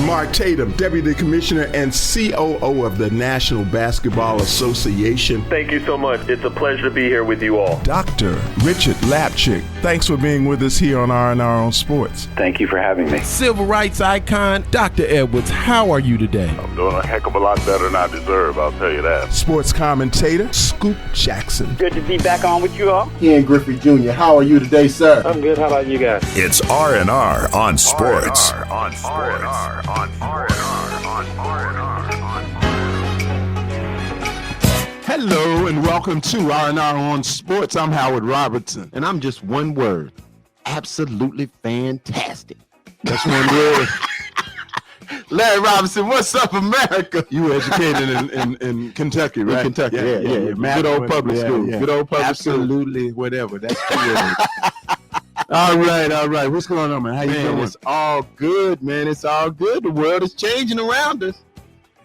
Mark Tatum, Deputy Commissioner and COO of the National Basketball Association. Thank you so much. It's a pleasure to be here with you all. Dr. Richard Lapchick, thanks for being with us here on R&R on Sports. Thank you for having me. Civil rights icon, Dr. Edwards, how are you today? I'm doing a heck of a lot better than I deserve, I'll tell you that. Sports commentator, Scoop Jackson. Good to be back on with you all. Ian Griffith Jr., how are you today, sir? I'm good. How about you guys? It's R&R on Sports. R&R on Sports. Hello and welcome to R&R on Sports. I'm Howard Robertson. And I'm just one word. Absolutely fantastic. That's one word. Larry Robinson, what's up, America? You were educated in Kentucky, right? In Kentucky, yeah. Good old public school. Good old public school. Absolutely, whatever. That's good. All right. What's going on, man? How you doing? It's all good, man. It's all good. The world is changing around us.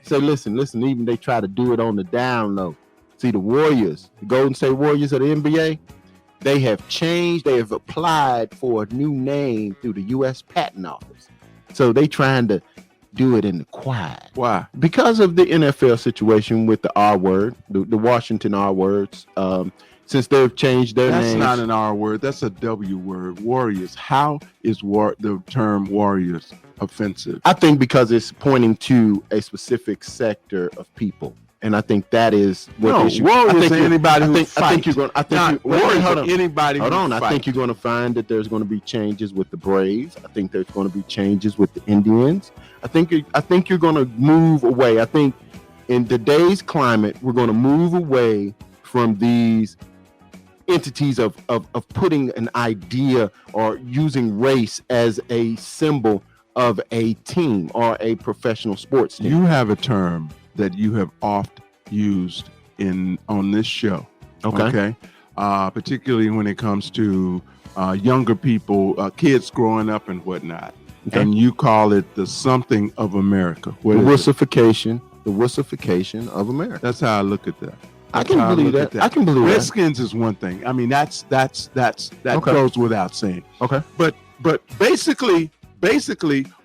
So listen, even they try to do it on the down low. See, the Warriors, the Golden State Warriors of the NBA, they have changed. They have applied for a new name through the U.S. Patent Office. So they trying to do it in the quiet. Why? Because of the NFL situation with the R word, the Washington R words. Since they've changed their names. That's not an R word. That's a W word. Warriors. How is the term Warriors offensive? I think because it's pointing to a specific sector of people. And I think that is what no, issue. Warriors are anybody who fight. I think you're going. Warriors are anybody who fight. I think you're going to find that there's going to be changes with the Braves. I think there's going to be changes with the Indians. I think you're going to move away. I think in today's climate, we're going to move away from these entities of putting an idea or using race as a symbol of a team or a professional sports team. You have a term that you have oft used on this show. Okay. Particularly when it comes to younger people, kids growing up and whatnot. Okay. And you call it the something of America. The wussification of America. That's how I look at that. I can believe that. I can believe that. Redskins is one thing. I mean, that okay. Goes without saying. Okay. But basically,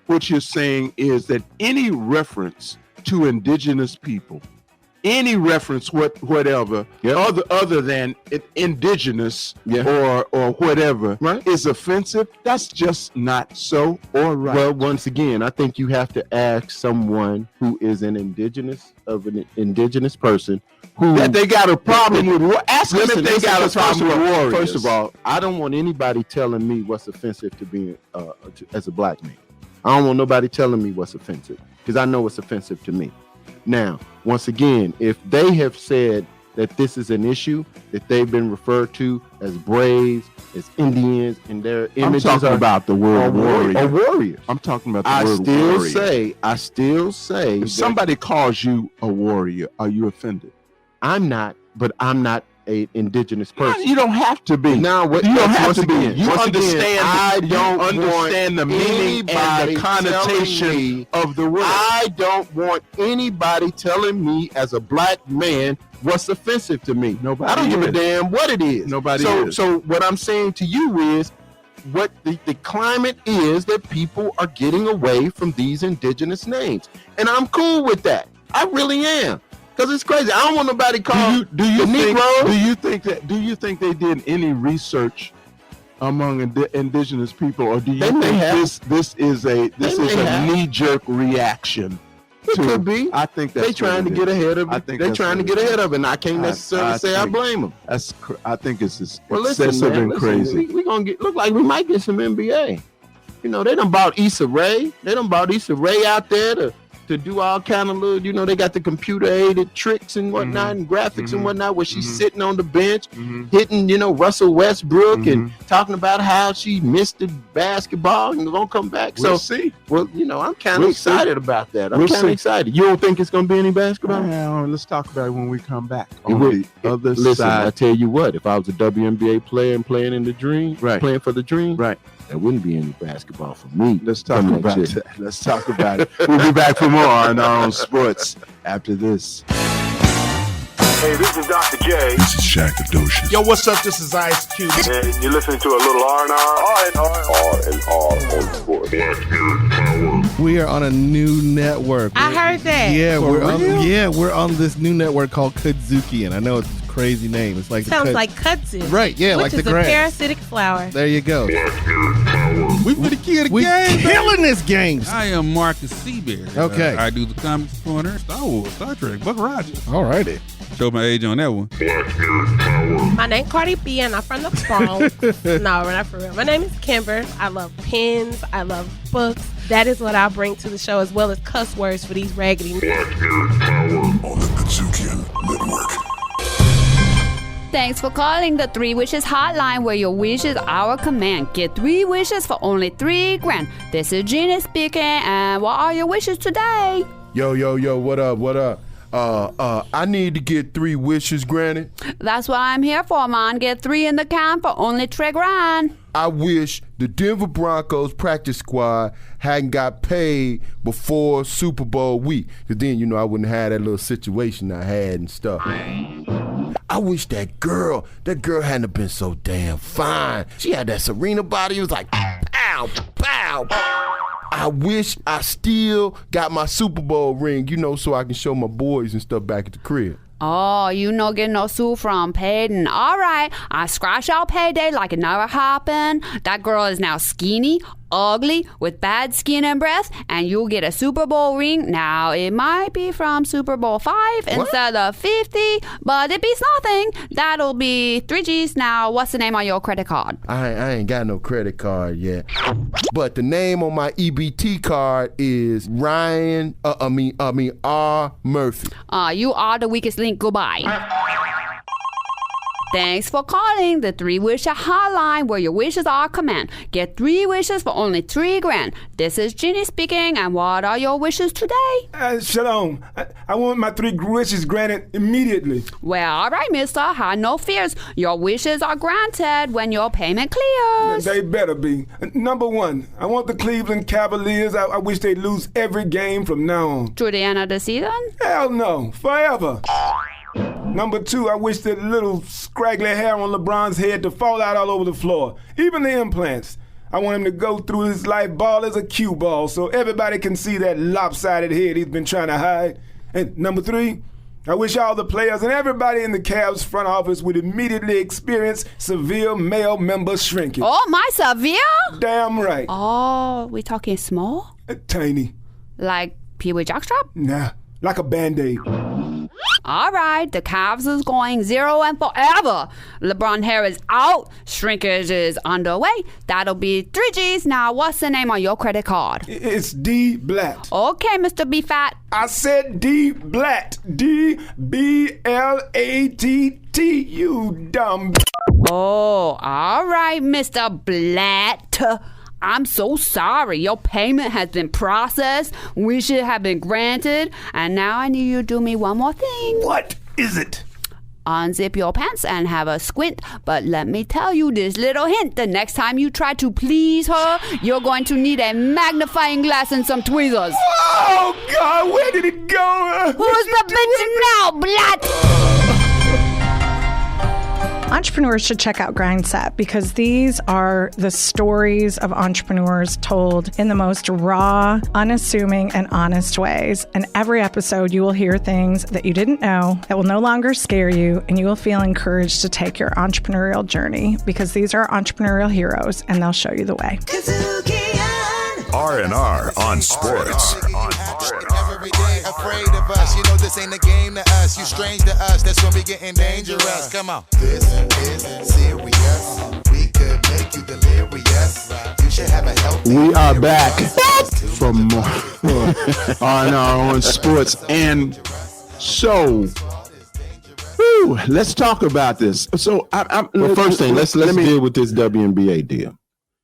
what you're saying is that any reference to indigenous people, any reference whatever, other than indigenous or whatever, right, is offensive. That's just not so or right. Well, once again, I think you have to ask someone who is an indigenous person that they got a problem with. Ask them if they got a problem with Warriors. First of all, I don't want anybody telling me what's offensive to being as a black man. I don't want nobody telling me what's offensive because I know what's offensive to me. Now, once again, if they have said that this is an issue that they've been referred to as Braves, as Indians, and their images I'm talking about the word warrior. Or warriors. I'm talking about the word warrior. I still say if somebody calls you a warrior, are you offended? I'm not, but I'm not an indigenous person. You don't have to be. Now, you don't have to be. You understand? I don't understand the meaning and the connotation of the word. I don't want anybody telling me as a black man what's offensive to me. Nobody. I don't give a damn what it is. Nobody. So what I'm saying to you is, what the climate is that people are getting away from these indigenous names, and I'm cool with that. I really am. Because it's crazy. I don't want nobody calling Do you think they did any research among indigenous people, or do you think this is a knee-jerk reaction? It could be. I think that's they're trying to get ahead of it. They're trying to get ahead of it, and I can't necessarily say I blame them. I think it's excessive and crazy. We're gonna look like we might get some NBA. You know, they done bought Issa Rae. They done bought Issa Rae out there to do all kind of little, they got the computer-aided tricks and whatnot, and graphics and whatnot, where she's sitting on the bench, hitting, Russell Westbrook and talking about how she missed the basketball and won't come back. We'll see. Well, I'm kind of excited about that. I'm kind of excited. You don't think it's going to be any basketball? Well, let's talk about it when we come back. Listen, I tell you what, if I was a WNBA player and playing in the dream, playing for the dream, there wouldn't be any basketball for me. Let's talk about that. Let's talk about it. We'll be back for more on our own sports after this. Hey, this is Dr. J. This is Shaq Adocious. Yo, what's up? This is Ice Cube. And you're listening to a little R&R. R&R on sports. Black Spirit Power. We are on a new network. I heard that. Yeah, we're on this new network called KUDZUKIAN. I know it's a crazy name. It's like sounds like kudzu. Right, yeah, which like the is a grass. parasitic flower. There you go. We for the kid We game. killing this game. I am Marcus Seabear. Okay. I do the Comics Corner, Star Wars, Star Trek, Buck Rogers. Alrighty. Show my age on that one. My name Cardi B and I'm from the Bronx. No, we're not for real. My name is Kimber. I love pens. I love books. That is what I bring to the show, as well as cuss words for these raggedy On the KUDZUKIAN Network. Thanks for calling the 3 Wishes hotline, where your wish is our command. Get 3 wishes for only $3,000. This is Gina speaking, and what are your wishes today? Yo, what up? I need to get 3 wishes granted. That's what I'm here for, man. Get 3 in the can for only $3,000. I wish the Denver Broncos practice squad hadn't got paid before Super Bowl week. Because then, I wouldn't have that little situation I had and stuff. I wish that girl hadn't have been so damn fine. She had that Serena body. It was like, pow, pow. I wish I still got my Super Bowl ring, so I can show my boys and stuff back at the crib. Oh, you no get no suit from Peyton. All right, I scratch out payday like it never happened. That girl is now skinny, ugly, with bad skin and breath, and you'll get a Super Bowl ring. Now, it might be from Super Bowl 5 instead of 50, but it beats nothing. That'll be 3 G's. Now, what's the name on your credit card? I ain't got no credit card yet. But the name on my EBT card is Ryan, R. Murphy. You are the weakest link. Goodbye. Thanks for calling the 3 Wishes hotline, where your wishes are command. Get 3 wishes for only $3,000. This is Ginny speaking, and what are your wishes today? Shalom. I want my 3 wishes granted immediately. Well, all right, mister. Have no fears. Your wishes are granted when your payment clears. They better be. Number 1, I want the Cleveland Cavaliers. I wish they'd lose every game from now on. To the end of the season? Hell no. Forever. Number 2, I wish that little scraggly hair on LeBron's head to fall out all over the floor. Even the implants. I want him to go through his life ball as a cue ball so everybody can see that lopsided head he's been trying to hide. And number 3, I wish all the players and everybody in the Cavs front office would immediately experience severe male member shrinkage. Oh, my severe? Damn right. Oh, we talking small? Tiny. Like Pee-wee jockstrap? Nah, like a Band-Aid. All right, the Cavs is going 0 and forever. LeBron hair is out. Shrinkage is underway. That'll be 3 G's. Now, what's the name on your credit card? It's D. Blatt. Okay, Mr. B. Fat. I said D. Blatt. D-B-L-A-T-T. You dumb. Oh, all right, Mr. Blatt. I'm so sorry. Your payment has been processed. Wishes have been granted. And now I need you to do me one more thing. What is it? Unzip your pants and have a squint. But let me tell you this little hint. The next time you try to please her, you're going to need a magnifying glass and some tweezers. Oh, God, where did it go? Who's the bitch now, Blatt? Entrepreneurs should check out Grindset because these are the stories of entrepreneurs told in the most raw, unassuming, and honest ways. And every episode, you will hear things that you didn't know that will no longer scare you, and you will feel encouraged to take your entrepreneurial journey because these are entrepreneurial heroes, and they'll show you the way. R&R on sports. Every day afraid of us. You know this ain't a game to us. You strange to us. That's when we getting dangerous. Come on. This is serious. We could make you delirious. You should have a healthy. We are back from R&R on sports, and so let's talk about this. So, first thing, let's deal with this WNBA deal.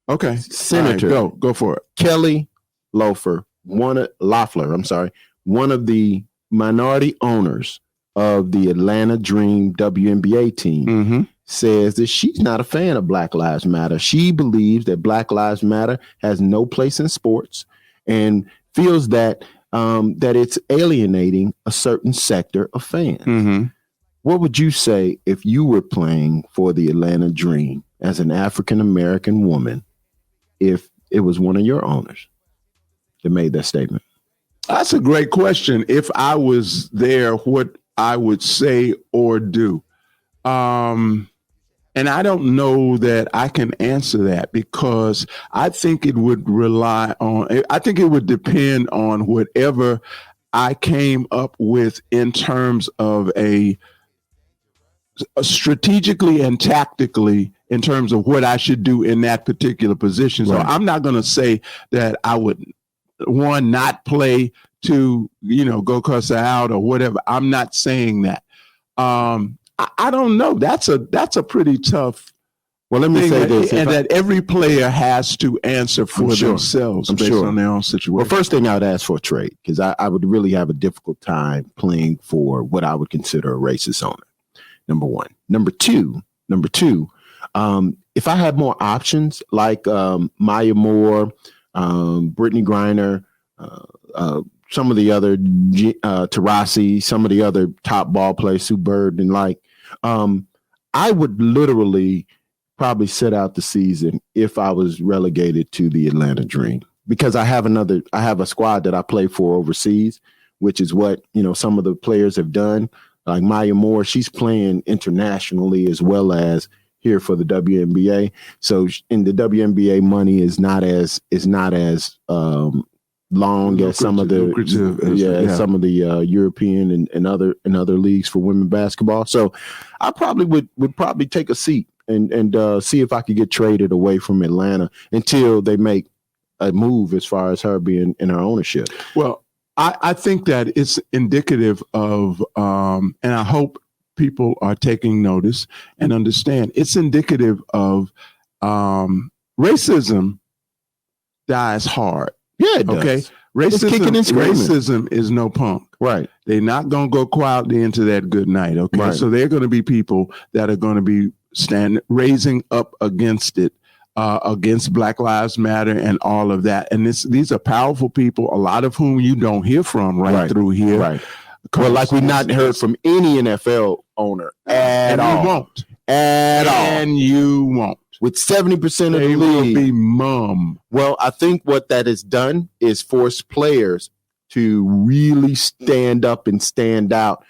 Okay, Senator, right, go for it. Kelly Loeffler, one of the minority owners of the Atlanta Dream WNBA team, says that she's not a fan of Black Lives Matter. She believes that Black Lives Matter has no place in sports and feels that that it's alienating a certain sector of fans. What would you say if you were playing for the Atlanta Dream as an African American woman, if it was one of your owners? that made that statement? That's a great question. If I was there, what I would say or do. And I don't know that I can answer that because I think it would depend on whatever I came up with in terms of a strategically and tactically in terms of what I should do in that particular position. So I'm not going to say that I would, one, not play, two, go cuss her out or whatever. I'm not saying that. I don't know. That's a pretty tough. Well, let me say this. And that every player has to answer for themselves based on their own situation. Well, first thing I would ask for a trade, because I would really have a difficult time playing for what I would consider a racist owner. Number one. Number two, if I had more options like Maya Moore, Brittany Griner, some of the other Tarasi, some of the other top ball players, Sue Bird and I would literally probably sit out the season if I was relegated to the Atlanta Dream, because I have a squad that I play for overseas, which is what, some of the players have done. Like Maya Moore, she's playing internationally as well as here for the WNBA. So in the WNBA, money is not as long as some of the some of the European and other leagues for women basketball. So I probably would take a seat and see if I could get traded away from Atlanta until they make a move as far as her being in her ownership. Well, I think that it's indicative of, and I hope people are taking notice and understand, it's indicative of racism dies hard. Yeah, it does. Okay. Racism is no punk. Right. They're not going to go quietly into that good night. Okay. Right. So they're going to be people that are going to be raising up against it, against Black Lives Matter and all of that. And these are powerful people, a lot of whom you don't hear from right through here. Right. Well, like we've not heard from any NFL owner at all. You won't. And you won't. With 70% of the league. Will be mum. Well, I think what that has done is force players to really stand up and stand out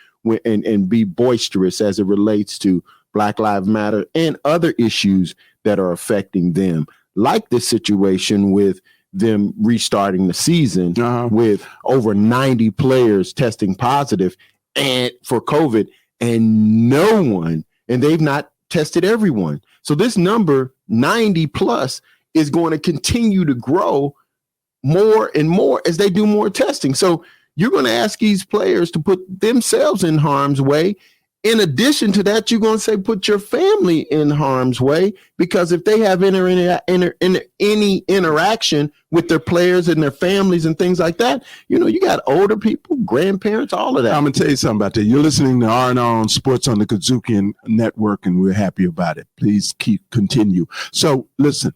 and be boisterous as it relates to Black Lives Matter and other issues that are affecting them, like this situation with them restarting the season with over 90 players testing positive and for COVID and they've not tested everyone. So this number 90 plus is going to continue to grow more and more as they do more testing. So you're going to ask these players to put themselves in harm's way. In addition to that, you're going to say put your family in harm's way, because if they have any interaction with their players and their families and things like that, you got older people, grandparents, all of that. I'm going to tell you something about that. You're listening to R&R on Sports on the KUDZUKIAN Network, and we're happy about it. Please continue. So listen,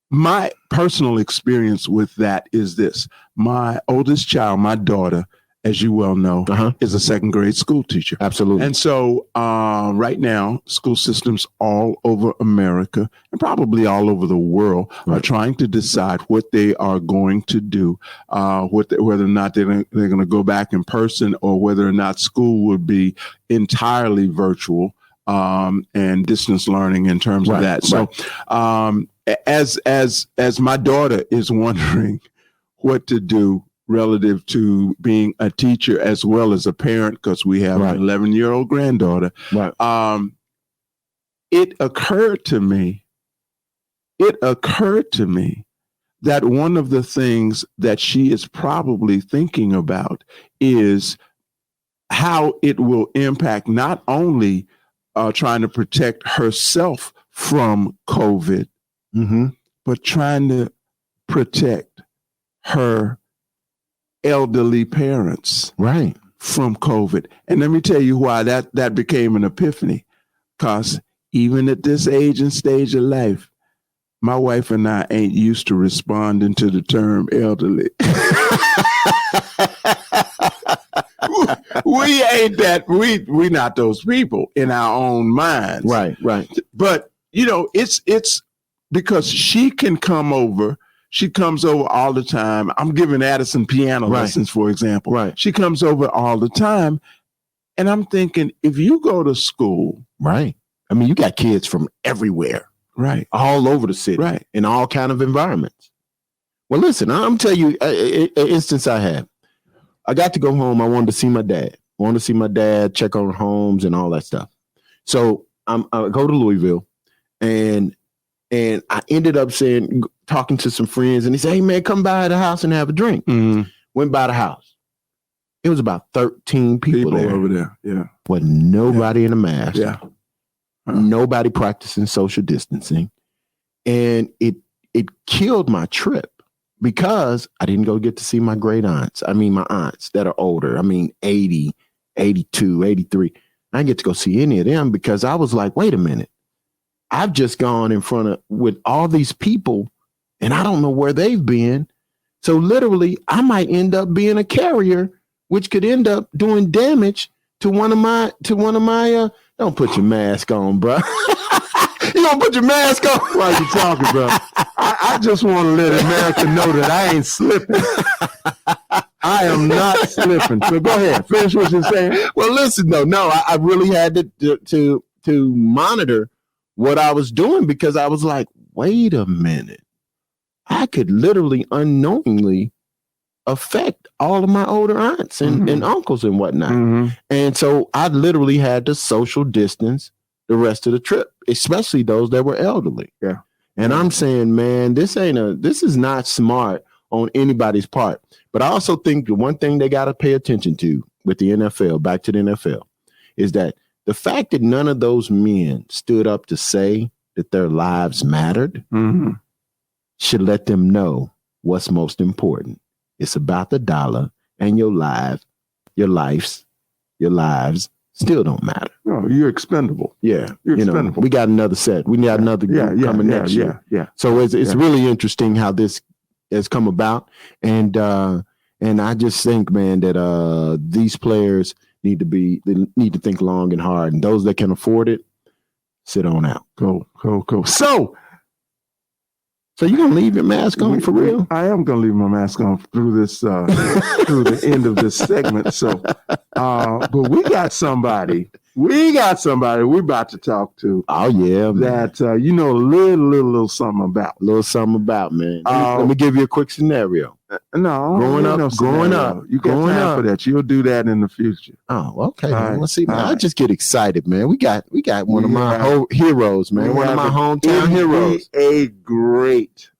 my personal experience with that is this. My oldest child, my daughter, as you well know, is a second grade school teacher. Absolutely. And so right now, school systems all over America and probably all over the world are trying to decide what they are going to do, whether or not they're going to go back in person or whether or not school would be entirely virtual and distance learning in terms of that. So as my daughter is wondering what to do relative to being a teacher as well as a parent, because we have an 11-year-old granddaughter. Right. It occurred to me that one of the things that she is probably thinking about is how it will impact not only trying to protect herself from COVID, but trying to protect her elderly parents from COVID. And let me tell you why that became an epiphany. Because even at this age and stage of life, my wife and I ain't used to responding to the term elderly. We ain't that, we not those people in our own minds. Right. But, it's because she can come over She comes over all the time. I'm giving Addison piano lessons, for example. Right. She comes over all the time. And I'm thinking, if you go to school. Right. I mean, you got kids from everywhere. Right. All over the city. Right. In all kind of environments. Well, listen, I'm telling you an instance I had. I got to go home. I wanted to see my dad. Check on homes and all that stuff. So I go to Louisville, and I ended up talking to some friends, and he said, "Hey man, come by the house and have a drink." Mm-hmm. Went by the house. It was about 13 people there. over there. Yeah. But nobody in a mask. Yeah. Nobody practicing social distancing. And it killed my trip because I didn't go get to see my great aunts. I mean, my aunts that are older. I mean, 80, 82, 83. I didn't get to go see any of them because I was like, wait a minute. I've just gone in front of with all these people and I don't know where they've been. So literally, I might end up being a carrier, which could end up doing damage to one of my don't put your mask on, bro. You don't put your mask on while you talking, bro. I just want to let America know that I ain't slipping. I am not slipping. So go ahead, finish what you're saying. Well, listen, no, I really had to monitor what I was doing because I was like, wait a minute. I could literally unknowingly affect all of my older aunts and uncles and whatnot. Mm-hmm. And so I literally had to social distance the rest of the trip, especially those that were elderly. Yeah. And I'm saying, man, this is not smart on anybody's part. But I also think the one thing they got to pay attention to with the NFL, back to the NFL, is that the fact that none of those men stood up to say that their lives mattered should let them know what's most important. It's about the dollar, and your lives still don't matter. No, you're expendable. Yeah. You're expendable. We got another set. We got another group coming next year. Yeah. So it's really interesting how this has come about. And I just think, man, that these players need to think long and hard. And those that can afford it, sit on out. Go. So you gonna leave your mask on for real? I am gonna leave my mask on through this through the end of this segment. So, but we got somebody we're about to talk to. Oh yeah, man. That a little something about. A little something about, man. Let me give you a quick scenario. No, growing up, you got time for that. You'll do that in the future. Oh, okay. Man. Let's see, man. I just get excited, man. We got one of my heroes, man. One of my hometown heroes.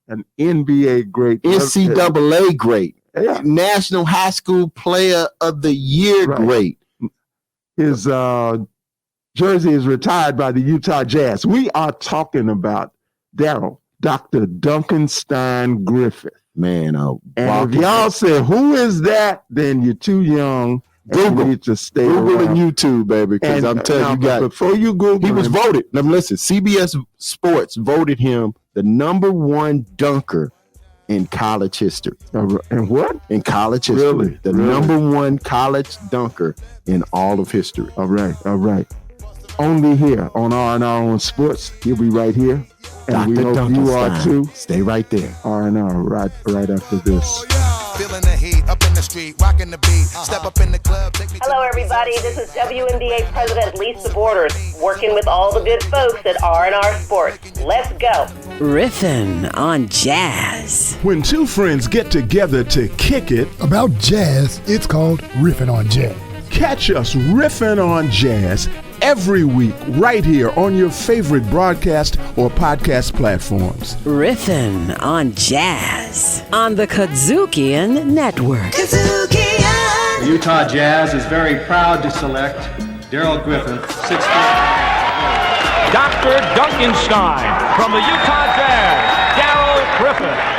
An NBA great, NCAA great, National High School Player of the Year great. His jersey is retired by the Utah Jazz. We are talking about Darrell, Dr. Dunkenstein Griffith. Man, and if y'all say, who is that? Then you're too young. Google. Need to stay Google around. and YouTube, baby, because I'm telling you, before you Google, he was voted. Now listen, CBS Sports voted him the number one dunker in college history. And what? In college history. Really? Number one college dunker in all of history. All right. Only here on R&R on Sports. He'll be right here. And we hope you are too. Stay right there. R&R right after this. Feeling the heat up in the street, rocking the beat. Step up in the club, take me. Hello, everybody. This is WNBA President Lisa Borders, working with all the good folks at R&R Sports. Let's go. Riffin' on jazz. When two friends get together to kick it about jazz, it's called Riffin' on Jazz. Catch us riffing on jazz every week right here on your favorite broadcast or podcast platforms. Riffin' on jazz on the KUDZUKIAN Network. The Utah Jazz is very proud to select Darrell Griffith, 6'4". Dr. Dunkenstein from the Utah Jazz, Darrell Griffith.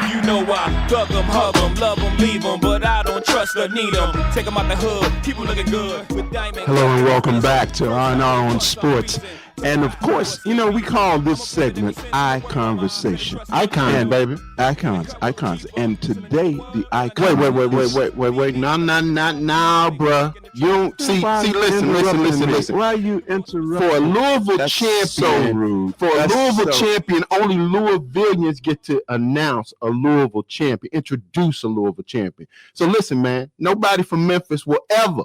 You know I thug them, hug them, love them, leave them, but I don't trust or need them. Take them out the hood, keep them looking good. Hello and welcome back to R&R on Sports. And of course, we call this segment Eye Conversation. Icons, baby. Icons. And today the icon. Wait. Now, bruh. You don't see. Listen. Why are you interrupting? For a Louisville That's champion, so rude. Champion, only Louisvillians get to announce a Louisville champion, introduce a Louisville champion. So listen, man. Nobody from Memphis will ever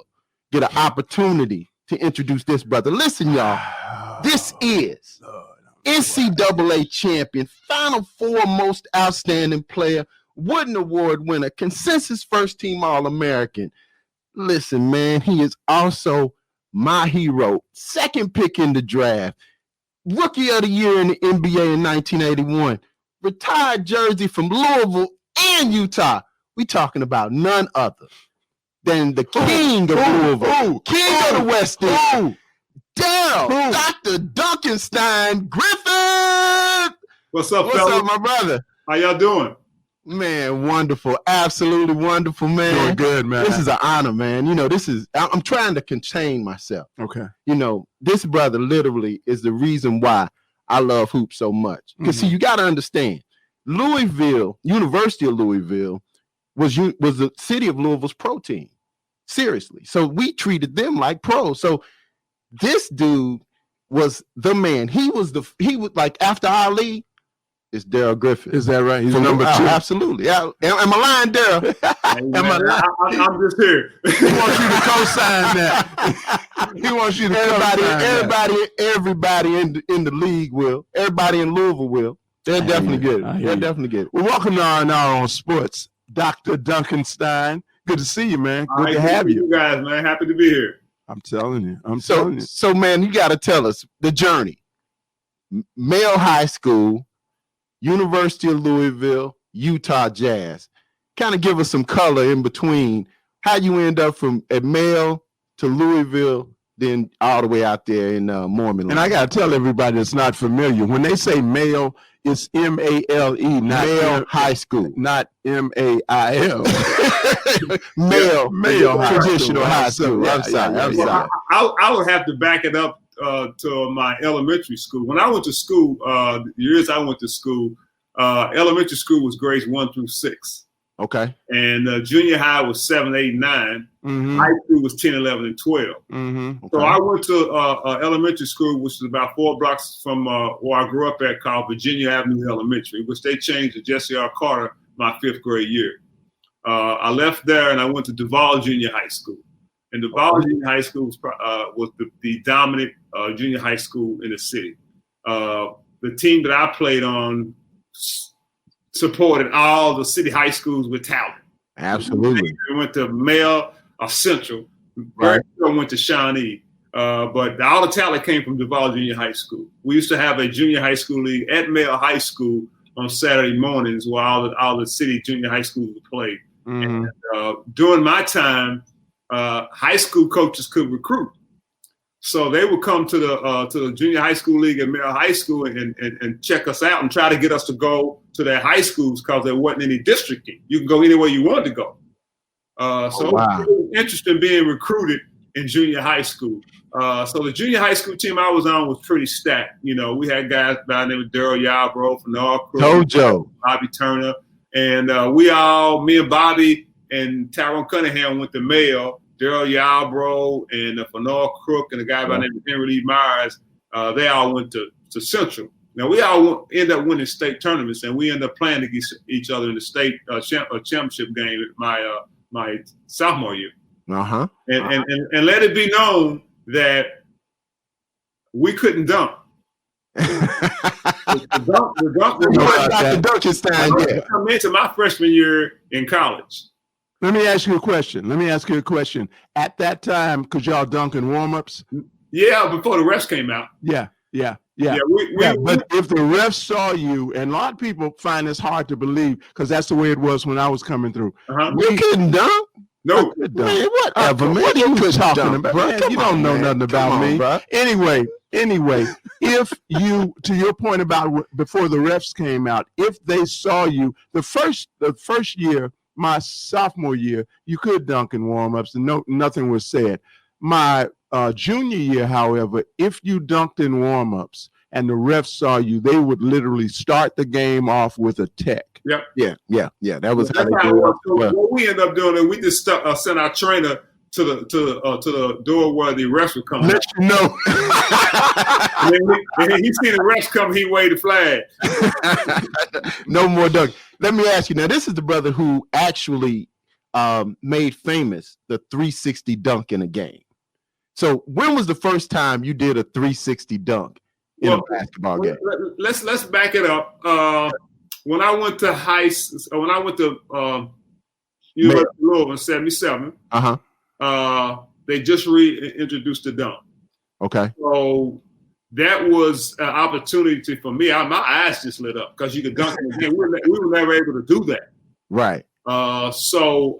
get an opportunity to introduce this brother. Listen, y'all. This is NCAA champion, Final Four most outstanding player, Wooden Award winner, consensus first team All-American. Listen, man, he is also my hero. Second pick in the draft. Rookie of the year in the NBA in 1981. Retired jersey from Louisville and Utah. We talking about none other than the king of Louisville. King of the West End. Darrell, Dr. Dunkenstein, Griffith. What's up, What's fellas? up, my brother? How y'all doing? Man, wonderful. Absolutely wonderful, man. Doing good, man. This is an honor, man. I'm trying to contain myself. Okay. This brother literally is the reason why I love hoops so much. Because see, you got to understand, Louisville, University of Louisville, was the city of Louisville's pro team. Seriously. So we treated them like pros. So this dude was the man. He was like after Ali, it's Darrell Griffith. Is that right? He's number 2. Absolutely. Yeah. Am I lying, Darrell? I'm just here. He wants you to co-sign that. He wants you to everybody in the league will. Everybody in Louisville will. They'll definitely get it. They'll definitely get it. Well, welcome to R&R on Sports, Dr. Dunkenstein. Good to see you, man. Good to have you. Guys, man. Happy to be here. I'm telling you. So, man, you got to tell us the journey. Male high school, University of Louisville, Utah Jazz. Kind of give us some color in between how you end up from at Male to Louisville, then all the way out there in Mormon. And I got to tell everybody that's not familiar, when they say Male, it's M-A-L-E, not Male high school, not M-A-I-L. Male traditional high school. I'm sorry. I would have to back it up to my elementary school. When I went to school, the years I went to school, elementary school was grades 1 through 6. Okay. And junior high was 7, 8, 9. High school was 10, 11, and 12. Okay. So I went to elementary school, which is about 4 blocks from where I grew up at, called Virginia Avenue Elementary, which they changed to Jesse R. Carter my 5th grade year. I left there and I went to Duval Junior High School. And Duval Junior High School was the dominant junior high school in the city. The team that I played on supported all the city high schools with talent. Absolutely. We went to Male Central. Right. Went to Shawnee. But all the talent came from Duval Junior High School. We used to have a junior high school league at Male High School on Saturday mornings where all the city junior high schools would play. And during my time, high school coaches could recruit. So they would come to the junior high school league at Male High School and check us out and try to get us to go to their high schools because there wasn't any districting. You can go anywhere you wanted to go. It was interesting being recruited in junior high school. So the junior high school team I was on was pretty stacked. We had guys by the name of Darrell Yarbrough, Fenor Crook, Bobby Turner, and me and Bobby and Tyrone Cunningham went to Male. Darrell Yarbrough and Fenor Crook and a guy by the name of Henry Lee Myers, they all went to Central. Now, we all end up winning state tournaments, and we end up playing against each other in the state championship game my sophomore year. And let it be known that we couldn't dunk. the dunk come into my freshman year in college. Let me ask you a question. At that time, because y'all dunking warm-ups? Yeah, before the refs came out. Yeah. But if the refs saw you, and a lot of people find this hard to believe because that's the way it was when I was coming through. You couldn't dunk? No. Man, whatever, man. What are you talking dunk, about? Bro. Man, you don't know nothing about me. Bro. Anyway, if you, to your point about before the refs came out, if they saw you, the first year, my sophomore year, you could dunk in warm-ups and nothing was said. My junior year, however, if you dunked in warm-ups and the refs saw you, they would literally start the game off with a tech. Yep. Yeah. That was That's how it worked. So what we ended up doing is we just sent our trainer to the door where the refs would come. Let you know. and he seen the refs come, he waved the flag. No more dunk. Let me ask you now. This is the brother who actually made famous the 360 dunk in a game. So when was the first time you did a 360 dunk in a basketball game? Let's back it up. When I went to University of Louisville in '77, they just reintroduced the dunk. Okay. So that was an opportunity for me. My eyes just lit up because you could dunk in the game. We were never able to do that. Right. So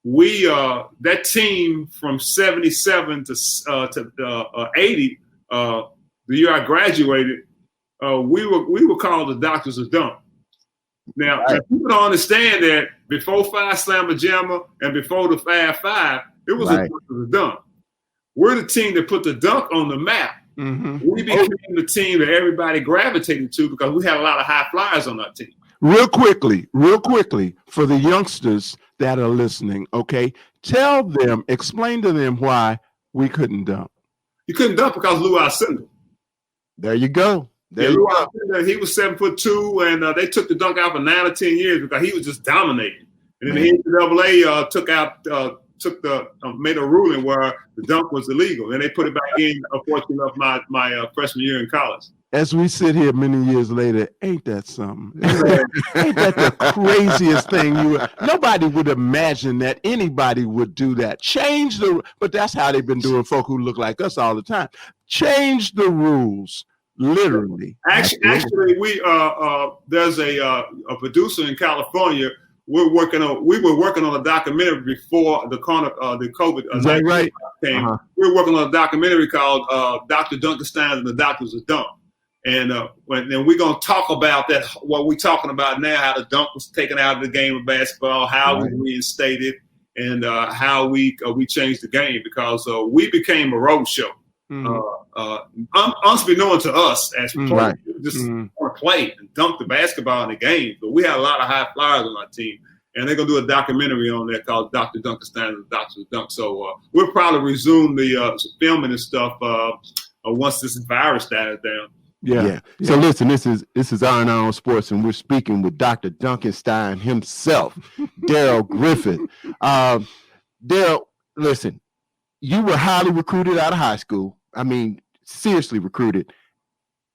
we that team from '77 to '80, the year I graduated, we were called the Doctors of Dunk. Now, people don't understand that before Five Slammer Jammer and before the Fab Five, it was a Doctors of Dunk. We're the team that put the dunk on the map. Mm-hmm. We became the team that everybody gravitated to because we had a lot of high flyers on our team. Real quickly, for the youngsters that are listening, okay, explain to them why we couldn't dunk. You couldn't dunk because Lou Alcindor. There you go. He was 7'2", and they took the dunk out for 9 or 10 years because he was just dominating. And then the NCAA made a ruling where the dunk was illegal, and they put it back in. Unfortunately, of my freshman year in college. As we sit here many years later, ain't that something? Ain't that the craziest thing? Nobody would imagine that anybody would do that. But that's how they've been doing. Folk who look like us all the time. Change the rules. Literally. Actually, we there's a producer in California. We were working on a documentary before the COVID. Is that right? Came. We were working on a documentary called Dr. Dunkenstein and the Doctors of Dunk. And we're going to talk about that, what we're talking about now, how the dunk was taken out of the game of basketball, how it was reinstated, and how we changed the game because we became a road show. Unbeknown to us as players, just want to play and dunk the basketball in the game. But we had a lot of high flyers on our team, and they're gonna do a documentary on that called Dr. Dunkenstein and the Doctors of Dunk. So we'll probably resume the filming and stuff once this virus dies down. Yeah. So listen, this is R&R on Sports, and we're speaking with Dr. Dunkenstein himself, Darrell Griffith. Darrell, listen. You were highly recruited out of high school. I mean, seriously recruited.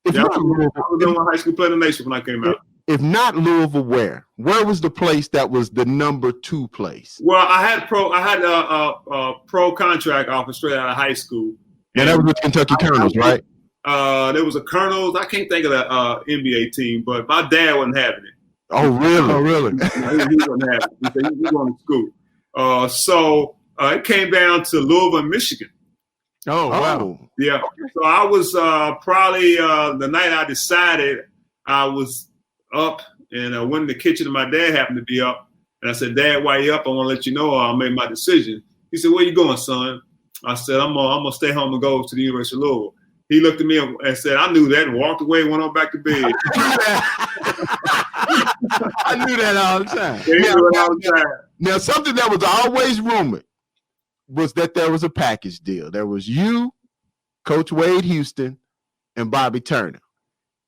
I was in my high school playing the nation when I came out. If not Louisville, where? Where was the place that was the number 2 place? Well, I had a pro contract offer straight out of high school. And that was with Kentucky Colonels, right? There was a Colonels. I can't think of the NBA team, but my dad wasn't having it. Oh, really? He wasn't having it. He said he was going to school. So it came down to Louisville, Michigan. Oh, wow. Yeah. So I was probably the night I decided, I was up and I went in the kitchen and my dad happened to be up. And I said, Dad, why you up? I want to let you know I made my decision. He said, where you going, son? I said, I'm gonna stay home and go to the University of Louisville. He looked at me and said, I knew that, and walked away and went on back to bed. I knew that all the time. Now, something that was always rumored was that there was a package deal. There was you, Coach Wade Houston, and Bobby Turner.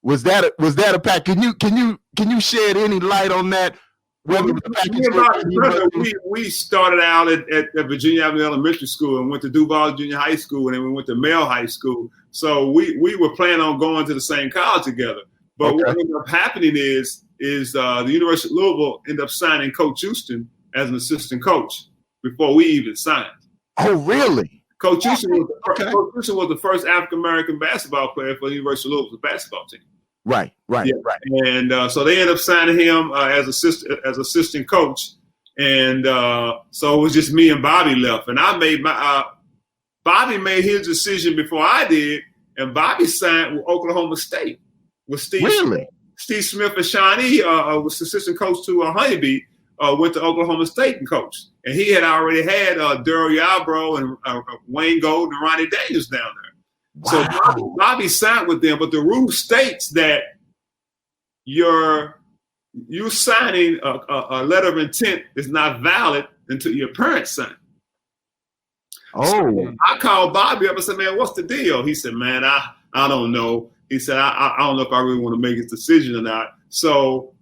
Was that a pack? Can you shed any light on that? Whether the package we started out at Virginia Avenue Elementary School and went to Duval Junior High School, and then we went to Male High School. So we were planning on going to the same college together. But what ended up happening is the University of Louisville ended up signing Coach Houston as an assistant coach before we even signed. Oh, really? Coach Houston was the first African-American basketball player for the University of Louisville's basketball team. Right. And so they ended up signing him as assistant coach. And so it was just me and Bobby left. And I made Bobby made his decision before I did. And Bobby signed with Oklahoma State with Steve. Really? Steve Smith and Shawnee was assistant coach to Honeybee. went to Oklahoma State and coached. And he had already had Darrell Yarbrough and Wayne Golden and Ronnie Daniels down there. Wow. So Bobby signed with them, but the rule states that you signing a letter of intent is not valid until your parents sign. Oh. So I called Bobby up and said, man, what's the deal? He said, man, I don't know. He said, I don't know if I really want to make his decision or not. So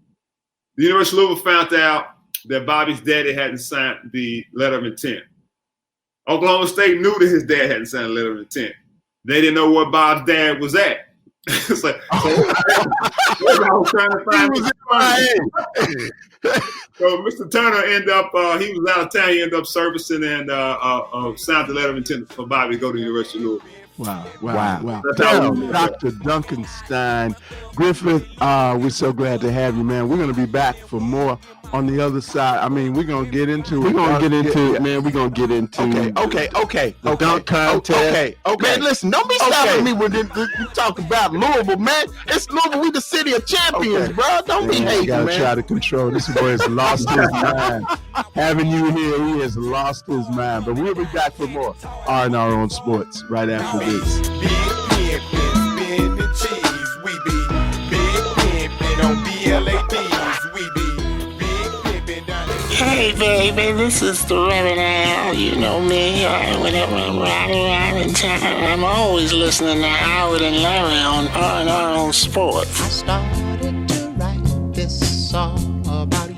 the University of Louisville found out that Bobby's daddy hadn't signed the letter of intent. Oklahoma State knew that his dad hadn't signed a letter of intent. They didn't know where Bob's dad was at. It's like, so I was trying to find him. So Mr. Turner ended up, he was out of town. He ended up servicing and signed the letter of intent for Bobby to go to the University of Louisville. Wow. Dr. Dunkenstein. Griffith, we're so glad to have you, man. We're going to be back for more on the other side. I mean, we're going to get into it. We're going to get into it, man. We're going to get into Okay. The dunk contest. Okay. Man, listen, don't be stopping me when you talk about Louisville, man. It's Louisville. We the city of champions, bro. Don't be hating, man. You got to try to control. This boy has lost his mind. Having you here, he has lost his mind. But we'll be back for more R&R on Sports right after this. Big pimpin', spinning cheese. We be big pimpin' on BLADs. We be big pimpin' down the Hey baby, this is the Reverend Al. You know me. Whenever I'm riding around in town, I'm always listening to Howard and Larry on R&R on Sports. I started to write this song about you.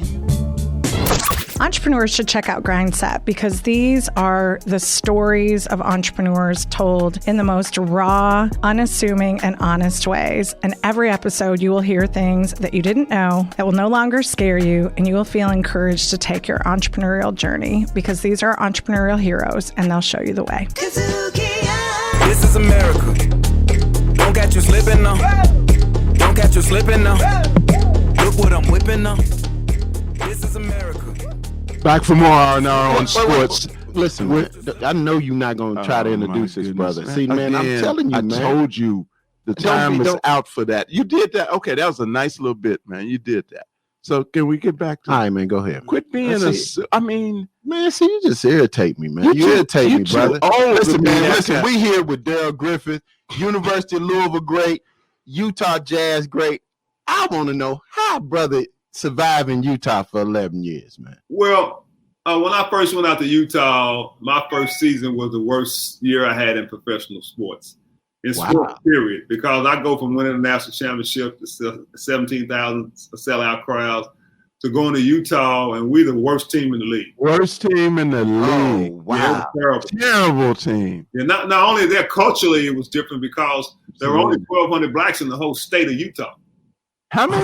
Entrepreneurs should check out Grindset because these are the stories of entrepreneurs told in the most raw, unassuming, and honest ways. And every episode, you will hear things that you didn't know that will no longer scare you, and you will feel encouraged to take your entrepreneurial journey because these are entrepreneurial heroes, and they'll show you the way. This is America. Don't catch you slipping now. Don't catch you slipping now. Look what I'm whipping now. This is America. Back for more R&R on Sports. Listen, I know you're not going to try to introduce this brother. See, man, I'm telling you, man. I told you the time is out for that. You did that. Okay, that was a nice little bit, man. You did that. So can we get back to all right, man, go ahead. Quit being man, see, you just irritate me, man. You irritate me, brother. Listen, man, we here with Darrell Griffith, University of Louisville great, Utah Jazz great. I want to know how brother survived in Utah for 11 years, man. Well, when I first went out to Utah, my first season was the worst year I had in professional sports. In sports, period. Because I go from winning a national championship to 17,000 sellout crowds to going to Utah, and we're the worst team in the league. Worst team in the league. Wow. Yeah, terrible team. Yeah, not only that, culturally it was different because there were only 1,200 blacks in the whole state of Utah. How many?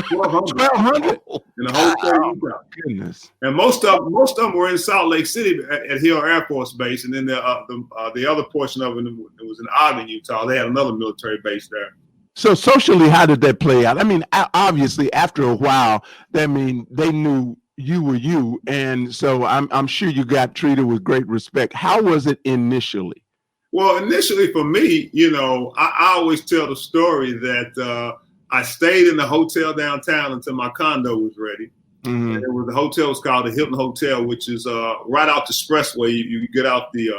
1,200 in the whole state of Utah. Goodness. And most of them were in Salt Lake City at Hill Air Force Base, and then the other portion of it was in Ogden, Utah. They had another military base there. So socially, how did that play out? I mean, obviously, after a while, they knew you were you, and so I'm sure you got treated with great respect. How was it initially? Well, initially for me, I always tell the story that I stayed in the hotel downtown until my condo was ready. Mm-hmm. And the hotel was called the Hilton Hotel, which is right off the expressway. You get out the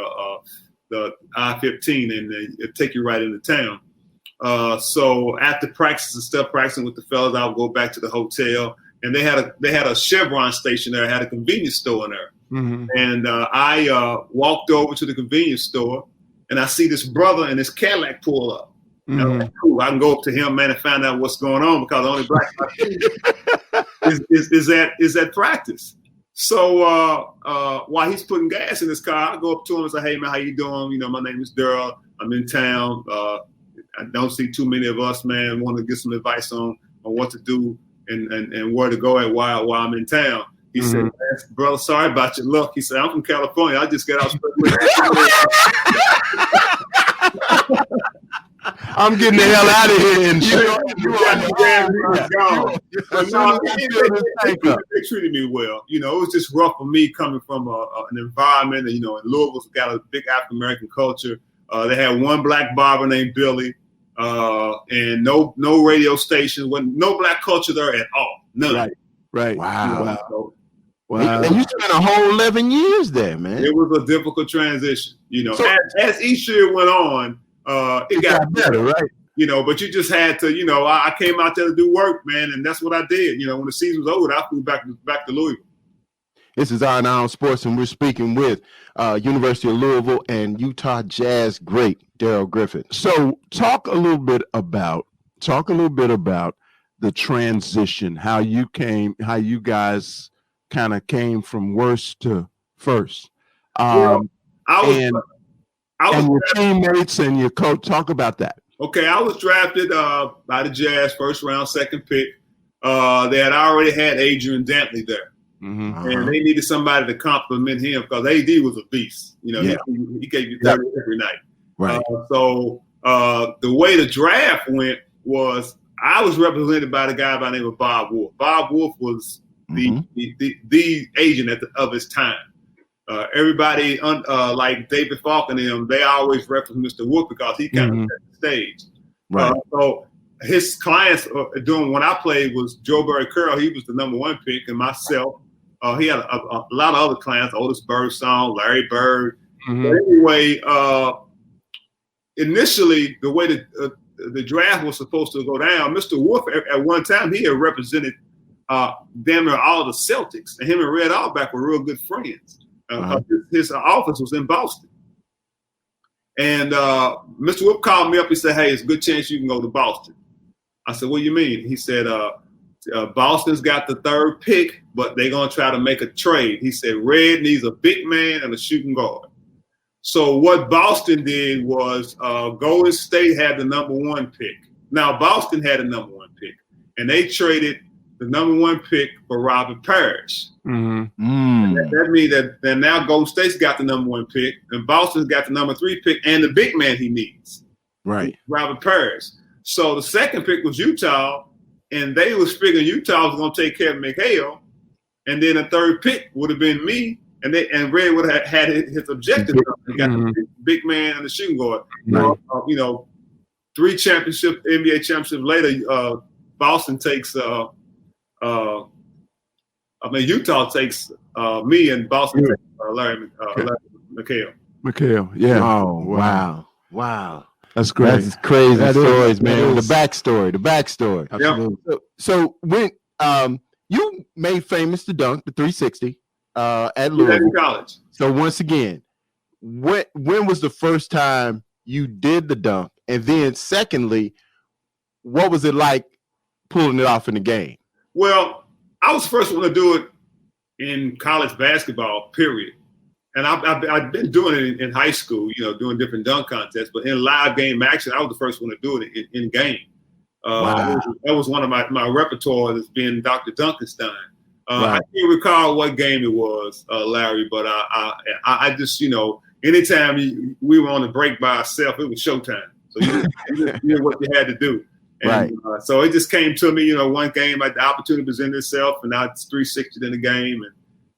I-15 and it take you right into town. So after practice and stuff, practicing with the fellas, I would go back to the hotel, and they had a Chevron station there, had a convenience store in there. Mm-hmm. And I walked over to the convenience store, and I see this brother and his Cadillac pull up. Mm-hmm. And I'm like, cool, I can go up to him, man, and find out what's going on because the only black I see is at practice. So while he's putting gas in his car, I go up to him and say, hey, man, how you doing? My name is Darrell. I'm in town. I don't see too many of us, man. Want to get some advice on what to do and where to go at while I'm in town. He said, man, brother, sorry about your luck. He said, I'm from California. I just got out. I'm getting the hell out of here. And they treated me well. It was just rough for me coming from an environment. In Louisville's got a big African American culture. They had one black barber named Billy, and no radio station. No black culture there at all. None. Right. Wow. So Wow. And you spent a whole 11 years there, man. It was a difficult transition. So, as each year went on, it got better, right? But you just had to, I came out there to do work, man, and that's what I did. When the season was over, I flew back to Louisville. This is R&R on Sports, and we're speaking with University of Louisville and Utah Jazz great Darrell Griffith. So, talk a little bit about the transition, how you guys kind of came from worst to first. I was your teammates and your coach. Talk about that. Okay, I was drafted by the Jazz, first round, second pick. They had already had Adrian Dantley there. Mm-hmm. And they needed somebody to compliment him because AD was a beast. He gave you 30 every night. Right. So the way the draft went was I was represented by the guy by the name of Bob Wolf. Bob Wolf was the agent of his time. Everybody like David Falk and them, they always reference Mr. Wolf because he kind of set the stage. Right. So his clients doing when I played was Joe Barry Curl. He was the number 1 pick, and myself. He had a lot of other clients, Otis Birdsong, Larry Bird. Mm-hmm. But anyway, initially, the way the draft was supposed to go down, Mr. Wolf, at one time, he had represented damn near all the Celtics. And him and Red Auerbach were real good friends. His office was in Boston. And Mr. Wolf called me up and said, hey, it's a good chance you can go to Boston. I said, what do you mean? He said, Boston's got the 3rd pick, but they're going to try to make a trade. He said, Red needs a big man and a shooting guard. So what Boston did was Golden State had the number 1 pick. Now, Boston had the number 1 pick, and they traded the number 1 pick for Robert Parrish. Mm-hmm. That means that now Golden State's got the number 1 pick, and Boston's got the number 3 pick and the big man he needs. Right. Robert Parrish. So the 2nd pick was Utah, and they was figuring Utah was going to take care of McHale, and then the 3rd pick would have been me, and Red would have had his objective. He got the big man and the shooting guard. Right. 3 NBA championships later, Boston takes. Utah takes me, and Boston takes Larry McHale. McHale, yeah. Oh, wow. That's great. That's crazy stories, man. The backstory. Absolutely. So when you made famous the dunk, the 360 at Louisville College. So once again, when was the first time you did the dunk? And then secondly, what was it like pulling it off in the game? Well, I was the first one to do it in college basketball, period. And I've been doing it in high school, doing different dunk contests. But in live game action, I was the first one to do it in game. Wow. That was one of my repertoire that's been Dr. Dunkenstein. I can't recall what game it was, Larry, but I just, anytime we were on the break by ourselves, it was showtime. So you did what you had to do. And, so it just came to me, one game, the opportunity presented itself, and I 360'd in the game. And,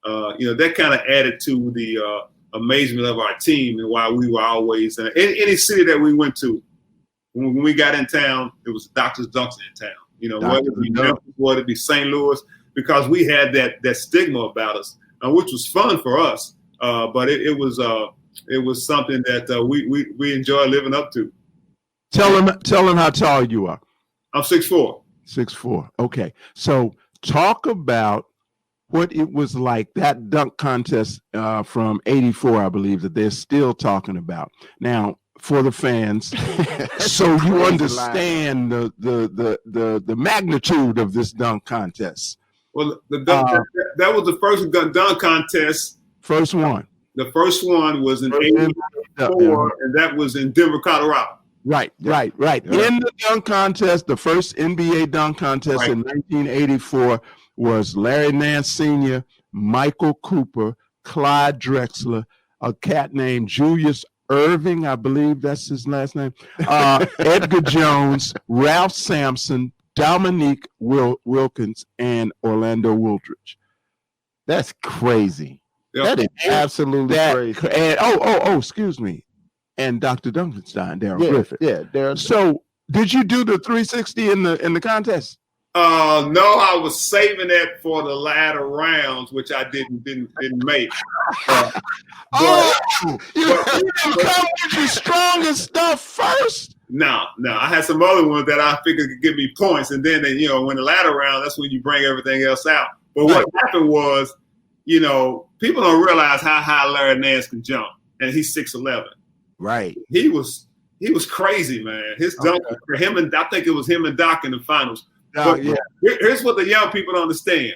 that kind of added to the amazement of our team and why we were always in any city that we went to. When we got in town, it was Dr. Dunks in town. Whether it be Memphis, whether it be St. Louis, because we had that stigma about us, which was fun for us. But it was something that we enjoy living up to. Tell them how tall you are. I'm 6'4". 6'4". Okay. So talk about what it was like, that dunk contest from '84, I believe, that they're still talking about now for the fans, so you understand the magnitude of this dunk contest. Well, that was the first dunk contest. First one. The first one was in '84, and that was in Denver, Colorado. Right. Yeah. In the dunk contest, the first NBA dunk contest in 1984 was Larry Nance Sr., Michael Cooper, Clyde Drexler, a cat named Julius Irving, I believe that's his last name, Edgar Jones, Ralph Sampson, Dominique Wilkins, and Orlando Woolridge. That's crazy. Yep. That is absolutely crazy. And excuse me. And Dr. Dunkenstein, Darrell Griffith. Yeah, Darrell. So, did you do the 360 in the contest? No, I was saving that for the latter rounds, which I didn't make. You didn't come with your strongest stuff first. No, I had some other ones that I figured could give me points, and then when the latter round, that's when you bring everything else out. But what happened was, people don't realize how high Larry Nance can jump, and he's 6'11". Right. He was crazy, man. His dunk for him, and I think it was him and Doc in the finals. But here's what the young people don't understand.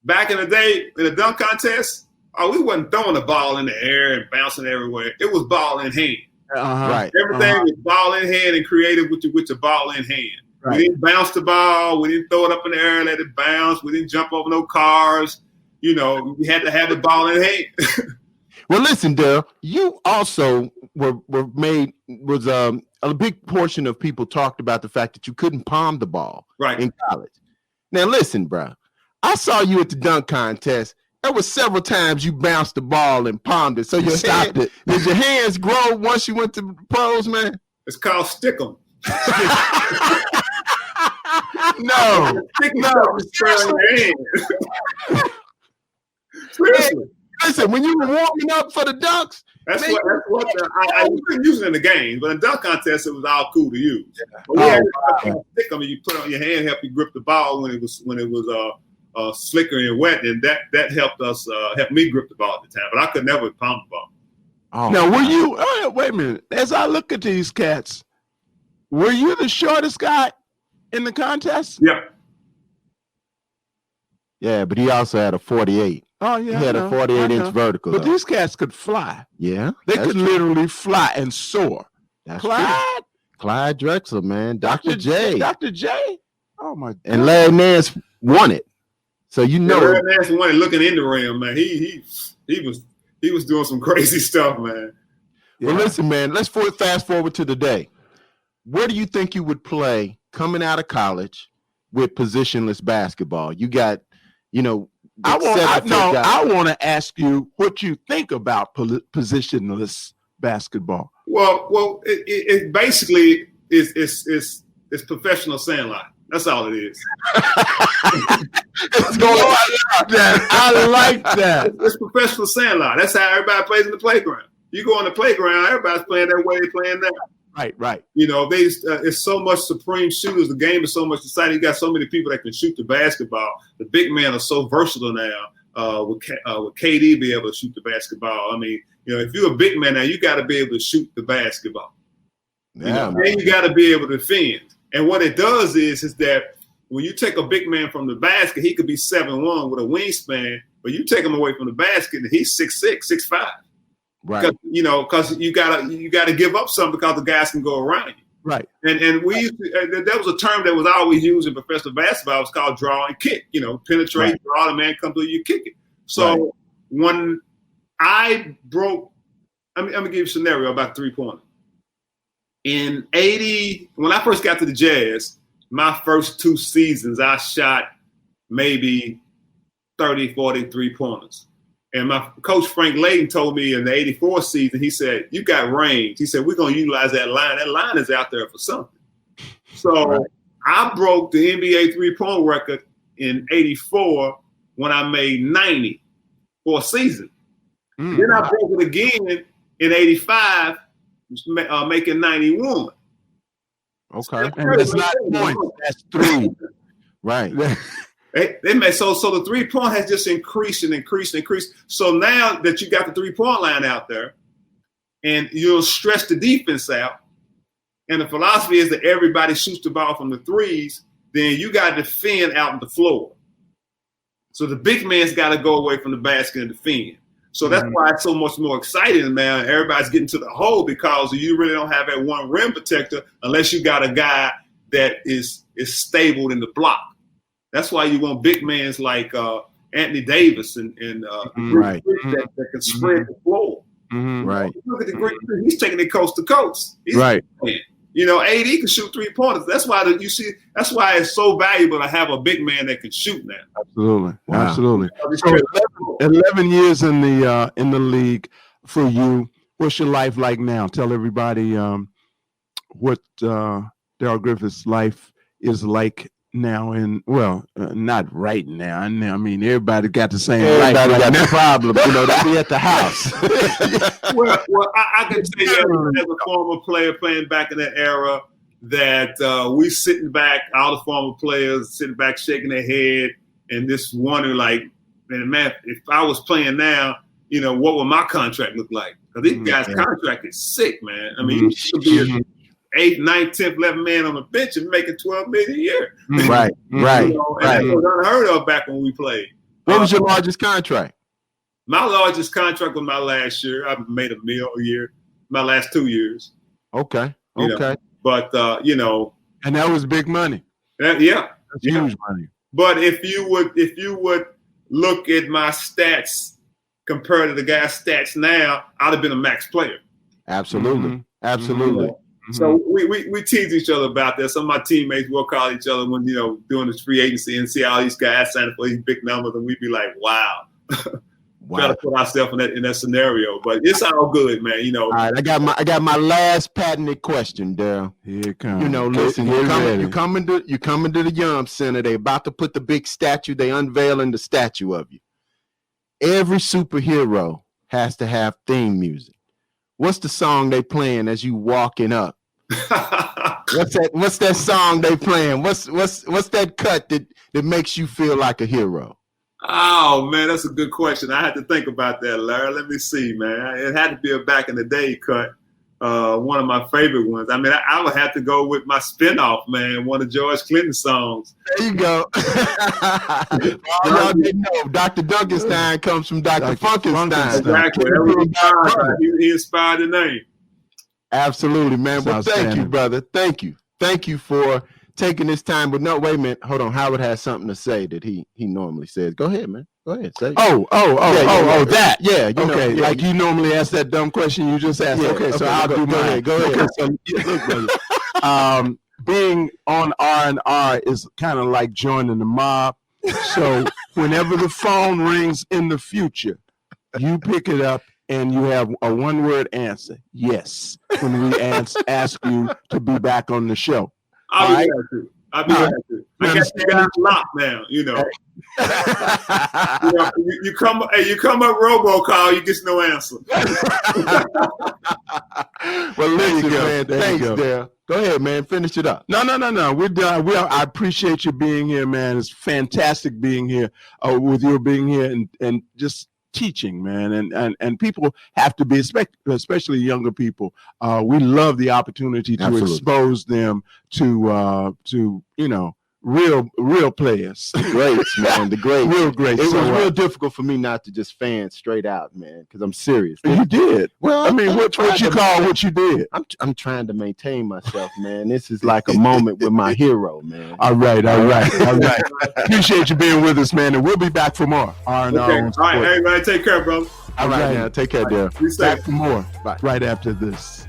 Back in the day, in the dunk contest, we wasn't throwing the ball in the air and bouncing everywhere. It was ball in hand. Right. Everything was ball in hand and created with the ball in hand. Right. We didn't bounce the ball. We didn't throw it up in the air and let it bounce. We didn't jump over no cars. We had to have the ball in hand. Well, listen, Darrell, you also was a big portion of people talked about the fact that you couldn't palm the ball in college. Now, listen, bro, I saw you at the dunk contest. There were several times you bounced the ball and palmed it. So you stopped it. Did your hands grow once you went to pros, man? It's called stick 'em. No. Seriously. Listen, when you were warming up for the dunks, I couldn't use it in the game, but in dunk contest it was all cool to use. But stick 'em and you put it on your hand, help you grip the ball when it was slicker and wet, and that helped me grip the ball at the time. But I could never palm the ball. Now, were you? Wait a minute. As I look at these cats, were you the shortest guy in the contest? Yep. Yeah, but he also had a 48. Oh, yeah. He had a 48-inch vertical. But these cats could fly. Yeah. They could literally fly and soar. That's Clyde? True. Clyde Drexler, man. Dr. J. Dr. J? Oh, my God. And Larry Nance won it. So Larry Nance won it looking in the rim, man. He was doing some crazy stuff, man. Yeah. Well, listen, man, let's fast forward to today. Where do you think you would play coming out of college with positionless basketball? You got, I want to ask you what you think about positionless basketball. Well, it basically is professional sandlot. That's all it is. I like that. It's professional sandlot. That's how everybody plays in the playground. You go on the playground, everybody's playing that way, playing that. Right. It's so much supreme shooters. The game is so much exciting. You got so many people that can shoot the basketball. The big men are so versatile now. With KD be able to shoot the basketball. I mean, if you're a big man now, you got to be able to shoot the basketball. Yeah. And you got to be able to defend. And what it does is that when you take a big man from the basket, he could be 7'1" with a wingspan, but you take him away from the basket and he's 6'6", 6'5". Right. Because you gotta give up something because the guys can go around you. Right. And we used to, there was a term that was always used in professional basketball. It was called draw and kick. Penetrate, draw, the man come through, you kick it. So when I broke, I'm gonna give you a scenario about 3-pointer. In 80, when I first got to the Jazz, my first 2 seasons, I shot maybe 30, 40 3-pointers. And my coach, Frank Layden, told me in the 84 season, he said, you got range. He said, we're going to utilize that line. That line is out there for something. So I broke the NBA 3-point record in 84 when I made 90 for a season. Then I broke it again in 85, making 91. Okay. And that's not points. That's 3. Right. They made so the 3-point has just increased and increased and increased. So now that you got the 3-point line out there, and you'll stretch the defense out, and the philosophy is that everybody shoots the ball from the threes, then you got to defend out on the floor. So the big man's got to go away from the basket and defend. So that's why it's so much more exciting now. Everybody's getting to the hole because you really don't have that one rim protector unless you got a guy that is stable in the block. That's why you want big men like Anthony Davis and right. that can spread the floor. Right. Look at the Greek. He's taking it coast to coast. Right. AD can shoot 3-pointers. That's why That's why it's so valuable to have a big man that can shoot now. Absolutely. Wow. Absolutely. So 11 years in the league for you. What's your life like now? Tell everybody what Darrell Griffith's life is like now, and not right now. I mean, everybody got the same. Everybody right got now. the problem. They be at the house. well, I can tell you as a former player playing back in that era that we sitting back, all the former players sitting back shaking their head and just wondering like, man, if I was playing now, what would my contract look like? Because these guys' contract is sick, man. I mean, you should be an 8th, 9th, 10th, 11th man on the bench and making $12 million a year. Right. And that was unheard of back when we played. What was your largest contract? My largest contract was my last year. I made $1 million a year. My last 2 years. Okay. But and that was big money. That's huge money. But if you would look at my stats compared to the guy's stats now, I'd have been a max player. Absolutely. Absolutely. So we tease each other about that. Some of my teammates will call each other when doing this free agency and see all these guys signing for these big numbers, and we'd be like, "Wow." Try to put ourselves in that scenario, but it's all good, man. All right, I got my last patented question, Darrell. Here it comes. Listen, you coming to the Yum Center. They about to put the big statue. They unveiling the statue of you. Every superhero has to have theme music. What's the song they playing as you walking up? What's that song they playing? What's that cut that makes you feel like a hero? Oh man, that's a good question. I had to think about that, Larry. Let me see, man. It had to be a back in the day cut. One of my favorite ones. I mean, I would have to go with my spinoff, man. One of George Clinton's songs. There you go. Y'all didn't know Dr. Dunkenstein comes from Dr. Funkenstein. Exactly. He inspired the name. Absolutely, man. Well, thank you, brother. Thank you for taking this time. But no, wait a minute. Hold on. Howard has something to say that he normally says. Go ahead, man. Go ahead. Say. That. Yeah. Like you normally ask that dumb question you just asked. Yeah, okay, so I'll do mine. Go ahead. So, look, brother. Being on R&R is kind of like joining the mob. So whenever the phone rings in the future, you pick it up and you have a one-word answer. Yes. When we ask you to be back on the show. I'll be happy. I guess you got locked now, you come up robocall, you get no answer. Well, listen, man. Thanks, Darrell. Go ahead, man. Finish it up. No. We're done. I appreciate you being here, man. It's fantastic being here with you being here and just teaching, man, and people have to be, especially younger people. We love the opportunity to expose them to real players. Greats, man. The greats. Real greats. It was real difficult for me not to just fan straight out, man, because I'm serious. You did. Well, I mean, what you call what you did? I'm trying to maintain myself, man. This is like a moment with my hero, man. All right. Appreciate you being with us, man, and we'll be back for more. All right, everybody, take care, bro. All right, now, take care, Darrell. Back for more right after this.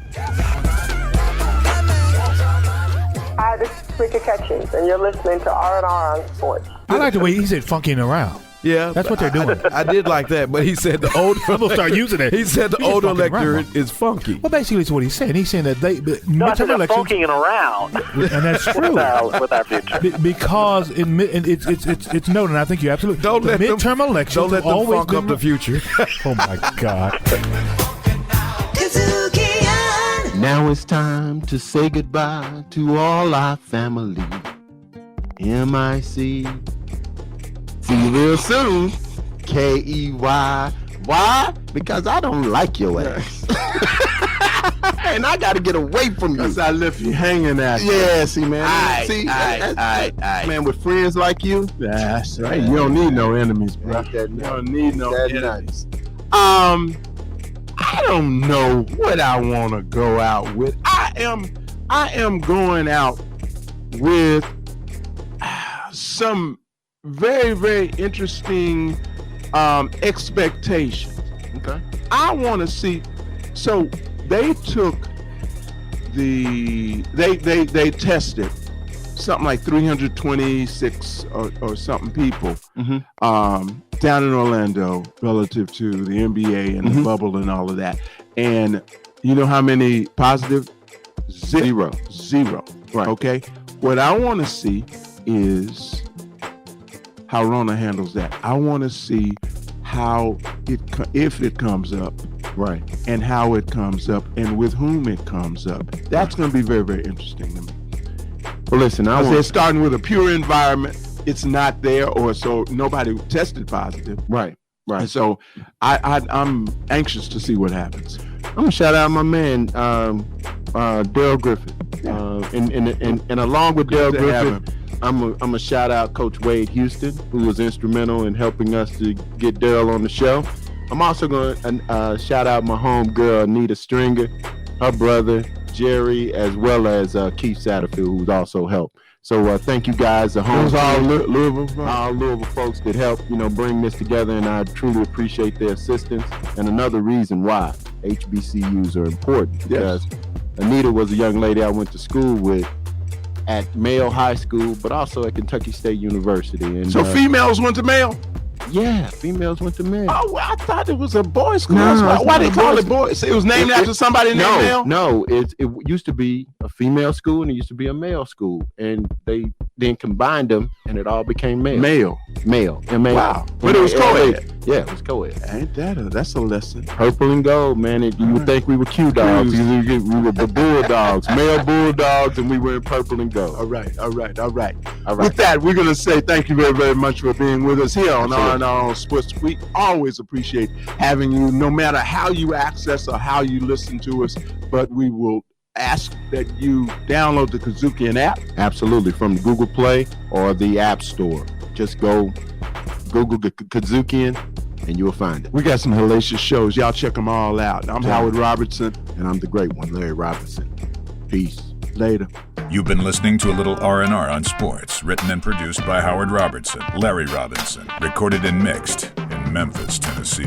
Hi, this is Ricky Catchings, and you're listening to R&R on Sports. I like the way he said funking around. Yeah, that's what they're doing. I did like that, but he said the older I'm gonna start using it. He said the older electorate is funky. Well, basically, it's what he's saying. He's saying that midterm elections funking around, and that's true with our future. Because it's noted. And I think you're absolutely don't let midterm elections. Don't let them funk up the future. Oh my God. Now it's time to say goodbye to all our family. MIC. See you real soon. KEY. Why? Because I don't like your ass. And I got to get away from you. Because I left you hanging at you. Yeah, see, man. Man, with friends like you. That's right. You don't need no enemies, bro. You don't need no enemies. I don't know what I want to go out with. I am going out with some very, very interesting expectations. Okay. I want to see. So they took they tested something like 326 or something people down in Orlando relative to the NBA and the bubble and all of that. And you know how many positive? Zero. Right. Okay. What I want to see is how Rona handles that. I want to see how if it comes up, right, and how it comes up, and with whom it comes up. That's going to be very, very interesting to me. Well, listen, they're starting with a pure environment. It's not there, or so nobody tested positive. Right. And so I'm anxious to see what happens. I'm gonna shout out my man Darrell Griffith, and along with Darrell Griffith, I'm gonna shout out Coach Wade Houston, who was instrumental in helping us to get Darrell on the show. I'm also gonna shout out my homegirl Anita Stringer, her brother Jerry, as well as Keith Satterfield, who's also helped. So thank you guys, the homes, all Louisville folks that helped, bring this together, and I truly appreciate their assistance. And another reason why HBCUs are important, because Anita was a young lady I went to school with at Mayo High School, but also at Kentucky State University. And so females went to Mayo? Yeah, females went to Mayo. Oh, well, I thought it was a boys' school. Why they call it boys? It was named after somebody named Mayo? No, it used to be a female school and it used to be a male school, and they then combined them and it all became Mayo. Mayo. Wow. But it was co-ed. Yeah, it was co-ed. Ain't that's a lesson. Purple and gold, man. You would think we were Q dogs. We were the Bulldogs, male Bulldogs, and we were in purple and gold. All right. With that, we're going to say thank you very, very much for being with us here on R&R Sports. We always appreciate having you, no matter how you access or how you listen to us, but we will ask that you download the KUDZUKIAN app. Absolutely, from Google Play or the App Store. Just go Google KUDZUKIAN and you'll find it. We got some hellacious shows. Y'all check them all out. I'm Howard Robertson. And I'm the great one, Larry Robinson. Peace. Later. You've been listening to a little R&R on sports, written and produced by Howard Robertson, Larry Robinson, recorded and mixed in Memphis, Tennessee.